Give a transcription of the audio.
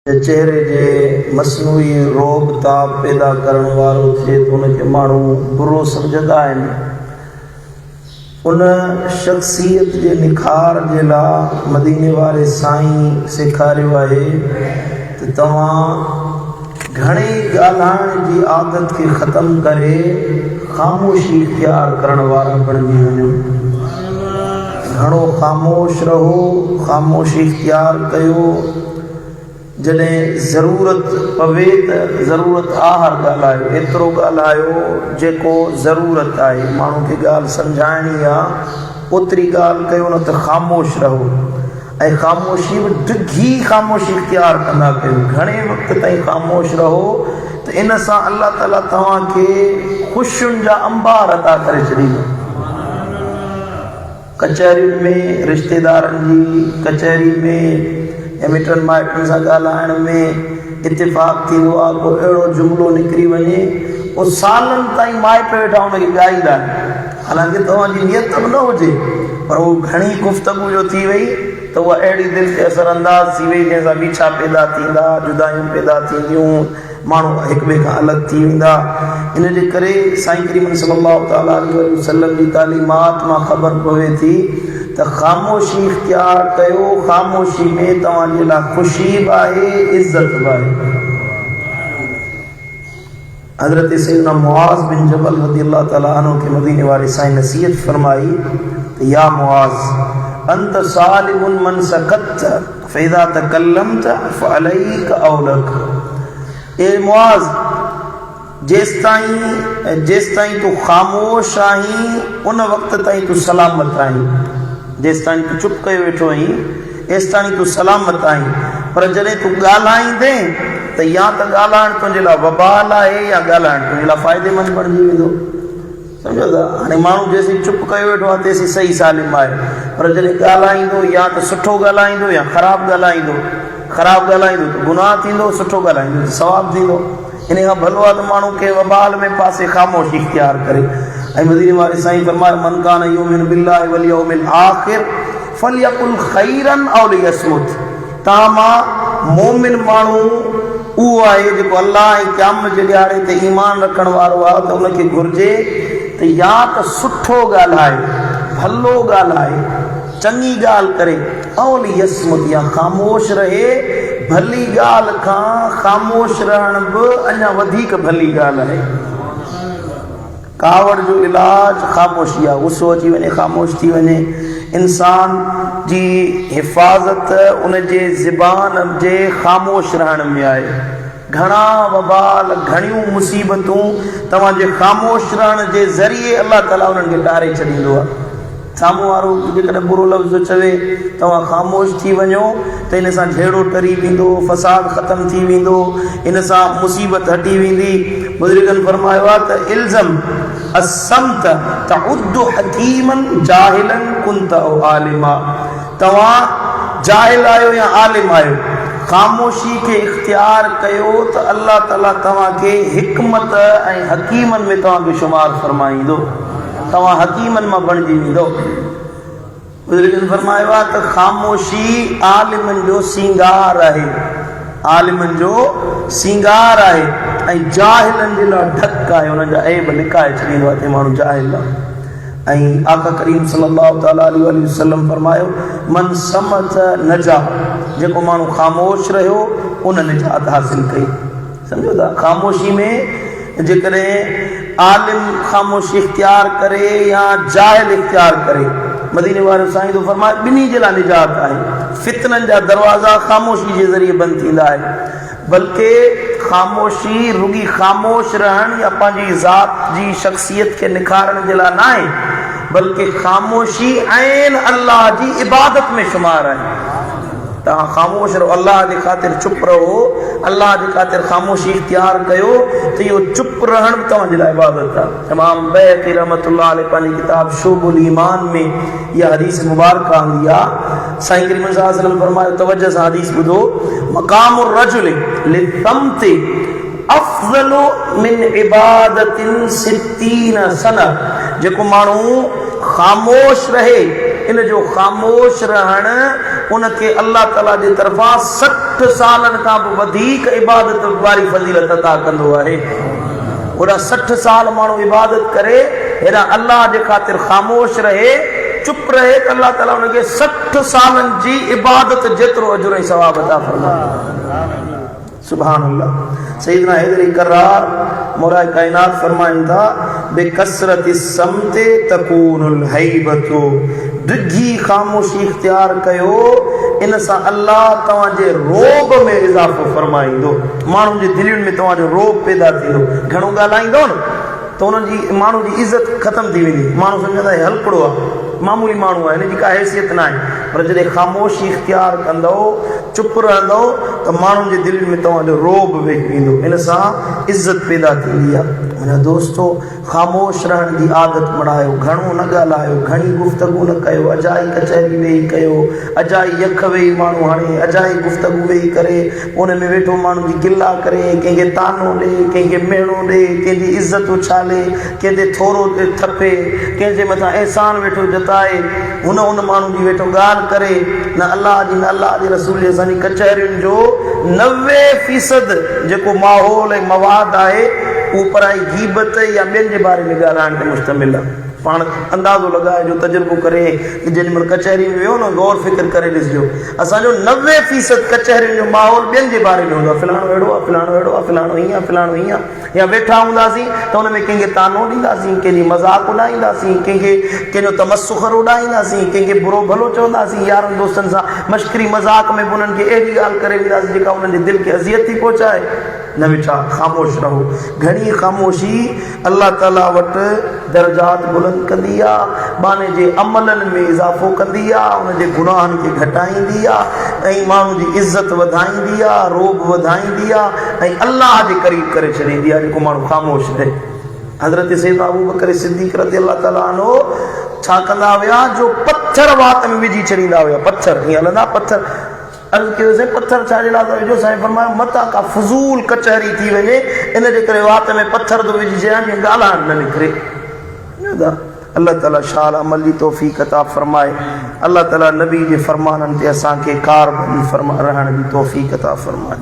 चेहरे जे मसनूई रोग ताप पैदा करण वारो थे तो उनके मानू बुरो समझदा आहिनि। उन शख्सियत जे निखार जे लाइ मदीने वारे साईं सेखारियो आहे त तव्हां घणेई ॻाल्हाइण जी आदत खे ख़तमु करे ख़ामोशी इख्तियार करण वारा बणिजी वञो। घणो ख़ामोश रहो, ख़ामोशी इख्तियार कयो। जॾहिं ज़रूरत पवे त ज़रूरत आहर ॻाल्हायो, एतिरो ॻाल्हायो जेको ज़रूरत आहे। माण्हू खे ॻाल्हि सम्झाइणी आहे ओतिरी ॻाल्हि कयो, न त ख़ामोश रहो। ऐं ख़ामोशी बि डिघी ख़ामोशी इख्तियार कंदा कयो। घणे वक़्त ताईं ख़ामोश रहो त इन सां अल्लाह ताला तव्हांखे ख़ुशियुनि जा अंबार अदा करे छॾींदो। कचहरियुनि में रिश्तेदारनि जी कचहरी में या मिटनि माइटनि सां ॻाल्हाइण में इतिफ़ाक़ थींदो आहे, को अहिड़ो जुमिलो निकिरी वञे उहो सालनि ताईं माइट वेठा हुनखे ॻाईंदा आहिनि। हालांकि तव्हांजी नियत बि न हुजे, पर उहो घणी गुफ़्तगू जो थी वई त उहा अहिड़ी दिलि खे असरअंदाज़ थी वई जंहिंसां बीछा पैदा थींदा, जुदायूं पैदा थींदियूं, माण्हू हिक ॿिए खां अलॻि थी वेंदा। इन जे करे साईं करीम सल्लल्लाहु तआला अलैहि वसल्लम जी तालीमात मां ख़बर पवे थी त ख़ामोशी इख्तियार कयो। ख़ामोशी में तव्हांजे लाइ ख़ुशी बि आहे, इज़त बि आहे। हज़रत सैयदना मुआज़ बिन जबल रज़ियल्लाहु तआला अन्हु के मदीने वाले साईं नसीहत फरमाई त या मुआज़ अंत सालिमुन मन सकत फइज़ा तकल्लमत फअलैक औलक। ए मुआज़, जेसिताईं तू ख़ामोश आहीं उन वक़्त ताईं तू सलामत आहीं। जेसिताईं तू चुप कयो वेठो आहीं एसिताईं तू सलामत आहीं। पर जॾहिं तू ॻाल्हाईंदे त या त ॻाल्हाइण तुंहिंजे लाइ वबाल आहे या ॻाल्हाइण तुंहिंजे लाइ फ़ाइदेमंद बणिजी वेंदो। सम्झो था? हाणे माण्हू जेसीं चुप कयो वेठो आहे तेसीं सही सालिम आहे, पर जॾहिं ॻाल्हाईंदो या त सुठो ॻाल्हाईंदो या ख़राबु ॻाल्हाईंदो। ख़राबु ॻाल्हाईंदो त गुनाह थींदो, सुठो ॻाल्हाईंदो त सवाबु थींदो। इन खां भलो आहे त माण्हू खे वबाल में पासे ख़ामोशी इख्तियार करे। ऐं मदीने वाले साईं फरमायो मन कान युमिनु बिल्लाहि वल यौमिल आखिर फलयकुल खैरन औ लियस्मुत। तव्हां मां मोमिन माण्हू उहो आहे जेको अल्लाह ऐं क़यामत जे ॾियारे ते ईमान रखण वारो आहे त उनखे घुरिजे त या त सुठो ॻाल्हाए, भलो ॻाल्हाए, चङी ॻाल्हि करे, औ लियस्मुत या ख़ामोश रहे। भली ॻाल्हि खां ख़ामोश रहण बि अञा वधीक भली ॻाल्हि आहे। कावड़ जो इलाज ख़ामोशी आहे। गुस्सो अची वञे ख़ामोश थी वञे। इंसान जी हिफ़ाज़त उन जे ज़बान जे ख़ामोश रहण में आहे। घणा वबाल, घणियूं मुसीबतूं तव्हांजे ख़ामोश रहण जे ज़रिए अल्लाह ताला उन्हनि खे टारे छॾींदो आहे। साम्हूं वारो जेकॾहिं बुरो लफ़्ज़ चवे तव्हां ख़ामोश थी वञो त इन सां झेड़ो टरी वेंदो, फ़साद ख़तमु थी वेंदो, इन सां मुसीबत हटी वेंदी। बुज़ुर्गनि फरमायो आहे त इल्ज़म असमत तउद्दु हकीमन जाहिलन कुंत औ आलिमा। तव्हां जाहिल आहियो या आलिम आहियो, ख़ामोशी खे इख्तियार कयो त अल्लाह ताला तव्हांखे हिकमत ऐं हकीमनि में तव्हांखे शुमार फरमाईंदो। तव्हां हकीमनि मां बणिजी वेंदो। बुज़ुर्गनि फरमायो आहे त ख़ामोशी आलिमनि जो सींगार आहे। आलिमनि जो सींगार आहे ऐं जाहिलनि जे लाइ ढक आहे। हुननि जा ऐब लिकाए छॾींदो आहे त माण्हू जाहिल आहे। ऐं आका करीम सल्लल्लाहु तआला अलैहि वसल्लम फरमायो मन समत नजा। जेको माण्हू ख़ामोश रहियो उन निजात हासिल कई। सम्झो था? ख़ामोशी में जेकॾहिं आलिम ख़ामोशी इख्तियार करे या जाहिल इख्तियार करे, मदीने वारे साईं तो फरमाए ॿिन्ही जे लाइ निजात आहे। फितननि जा दरवाज़ा ख़ामोशी जे ज़रिए बंदि थींदा आहिनि। बल्कि ख़ामोशी रुगी ख़ामोश रहण या पंहिंजी ज़ात जी शख़्सियत खे निखारण जे लाइ न आहे, बल्कि ख़ामोशी ऐन अल्लाह जी इबादत में शुमार आहे। तव्हां ख़ामोश रहो, अल्लाह जे ख़ातिर चुप रहो, अल्लाह जे ख़ातिर ख़ामोशी इख्तियार कयो त इहो चुप रहण बि तव्हांजे लाइ इबादत आहे। इमाम बैहक़ी रहमतुल्लाह अलैह पंहिंजी किताब शुअबुल ईमान में इहा हदीस मुबारक आंदी आहे। साईं करीम सल्लल्लाहु अलैहि वसल्लम फरमायो, तवज्जो सां हदीस ॿुधो, मक़ामुर रजुल लिसमति अफ़ज़लु मिन इबादतिन सित्तीन सना। जेको माण्हू ख़ामोश रहे, इन जो ख़ामोश रहण उनके अल्लाह ताला जे तरफां 60 सालन खां बि वधीक इबादत वारी फज़ीलत अता कंदो आहे। ओड़ा 60 साल माण्हू इबादत करे, हेॾा अल्लाह जे ख़ातिर ख़ामोश रहे, चुप रहे, त अल्लाह ताला उनखे 60 सालन जी इबादत जेतिरो अजर ऐं सवाब अता फरमाए। सुभान अल्लाह। सैयदना हैदर करार मौला कायनात फरमाइनि था, बेकसरति समते तकूनुल हैबतु, डिघी ख़ामोशी इख्तियार कयो, इन सां अल्लाह तव्हांजे रोब में इज़ाफ़ो फरमाईंदो। माण्हुनि जी दिलयुनि में तव्हांजो रोब पैदा थींदो। घणो ॻाल्हाईंदो न त उन्हनि जी माण्हू जी इज़त ख़तम थी वेंदी। माण्हू सम्झंदा हलकड़ो आहे, मामूली माण्हू आहे, हिन जी का हैसियत न आहे। पर जॾहिं ख़ामोशी इख्तियार कंदो, चुप रहंदो, त माण्हुनि जे दिलि में तव्हांजो रोब वेही वेंदो। इन सां इज़त पैदा थींदी आहे। मुंहिंजा दोस्तो, ख़ामोश रहण जी आदत बणायो, घणो न ॻाल्हायो, घणी गुफ़्तगू न कयो, अजाई कचहरी वेही कयो, अजाई यख वेही माण्हू हाणे अजाई गुफ़्तगू वेही करे उन में वेठो माण्हू जी गिला करे, कंहिंखे तानो ॾे, कंहिंखे मेणो ॾे, कंहिंजी इज़त उछाले, कंहिंजे थोरो थपे, कंहिंजे मथां अहसान वेठो जताए, हुन माण्हू जी वेठो ॻाल्हि करे, न अल्लाह जी न अल्लाह जे रसूल जी। असांजी कचहरियुनि जो 90% जेको माहौल ऐं मवाद आहे उहो पराई गीबत या ॿियनि जे बारे में ॻाल्हाइण ते मुश्तमिल आहे। पाण अंदाज़ो लॻाइजो, तजुर्बो करे, जेॾी महिल कचहरी में वियो न, गौर फ़िक्र करे ॾिसजो, असांजो 90% कचहरियुनि जो माहौल ॿियनि जे बारे में हूंदो आहे। फलाणो अहिड़ो आहे, फलाणो अहिड़ो आहे, फलाणो हीअं, फलाणो हीअं। या वेठा हूंदासीं त हुन में कंहिंखे तानो ॾींदासीं, कंहिंजी मज़ाक उॾाईंदासीं, कंहिंजो तमस्सुख़र उॾाईंदासीं, कंहिंखे बुरो भलो चवंदासीं, यारनि दोस्तनि सां मश्करी मज़ाक में उन्हनि खे अहिड़ी ॻाल्हि करे वेंदासीं जेका उन्हनि जे दिलि खे अज़ियत थी पहुचाए। न वेठा, ख़ामोश रहो। घणी ख़ामोशी अल्लाह ताला वटि दर्जात बुलंद कंदी आहे, बाने जे अमलनि में इज़ाफ़ो कंदी आहे, उनजे गुनाहनि खे घटाईंदी आहे, ऐं माण्हू जी इज़त वधाईंदी आहे, रोब वधाईंदी आहे, ऐं अल्लाह जे क़रीब करे छॾींदी आहे जेको माण्हू ख़ामोश रहे। हज़रत सैयदना अबू बकर सिद्दीक़ रज़ियल्लाहु ताला अन्हु छा कंदा हुआ, जो पत्थर वात में विझी छॾींदा हुआ। पत्थर हीअं हलंदा, पत्थर अर्ज़ु कयोसीं, पत्थर छा जे लाइ था विझो? साईं फरमायो, मतां का फज़ूल कचहरी थी वञे, इन जे करे वात में पत्थर थो विझी छॾियां, जीअं ॻाल्हाइण न निकिरे। अल्लाह ताला शाल अमल जी तौफ़ीक़ अता फरमाए। अल्लाह ताला नबी जे फरमाननि ते असांखे कारबंद रहण जी तौफ़ीक़ अता फरमाए।